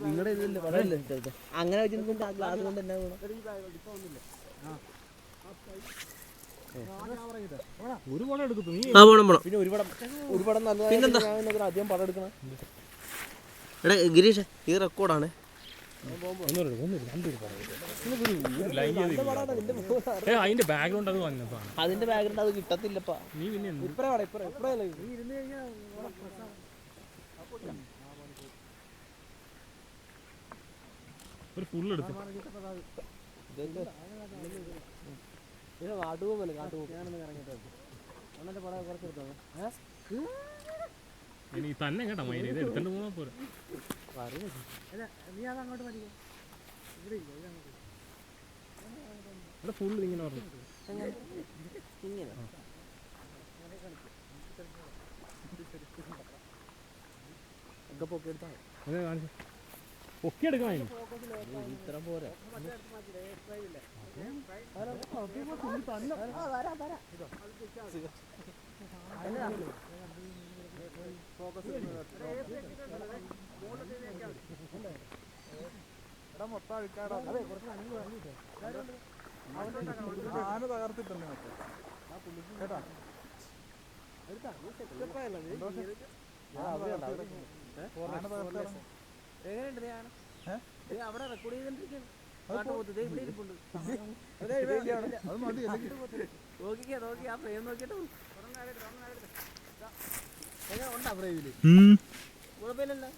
നിങ്ങളുടെ ഇതില്ല പടമല്ലേ അങ്ങനെ വെച്ചിട്ടുണ്ട്. ആ ഗ്ലാസ് കൊണ്ട് എന്നാ ഗുണം? ഒരു പടം എടുക്കും പിന്നെ ഒരു പടം നല്ലതാണ്. അധികം പടം എടുക്കണം. എടാ ഗിരീഷ്, ഇത് റെക്കോർഡാണ്. അതിന്റെ ബാക്ക്ഗ്രൗണ്ട് അത് വന്നു. അതിന്റെ ബാക്ക്ഗ്രൗണ്ട് അത് കിട്ടത്തില്ലപ്പാ. നീ പിന്നെ ഒരു ഫുൾ എടുത്തു. ഇനി തന്നെ കേട്ടോ മൈന ഇത് എടുത്തോണ്ട് പോകാൻ പോരാ. ഇവിടെ ഫുള്ള് ഇങ്ങനെ പറഞ്ഞു പൊക്കി എടുക്കണം. ഇത്ര പോരാ. മൊത്തം അഴുക്കാടാ. ആന തകർത്തിട്ടുണ്ട് കേട്ടാ. അവിടെ റെക്കോർഡ് ചെയ്തോണ്ടിരിക്കുന്നു. നോക്കിക്കാ നോക്കി ആ ഫ്രെയിം നോക്കിയിട്ട് ഉണ്ടാ ഫ്രെയിമില് കുഴപ്പമില്ലല്ലോ.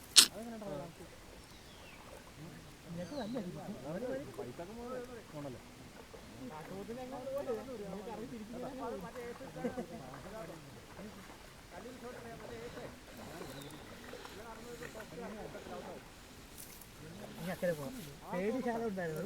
പേടി ശാല ഉണ്ടായിരുന്നു.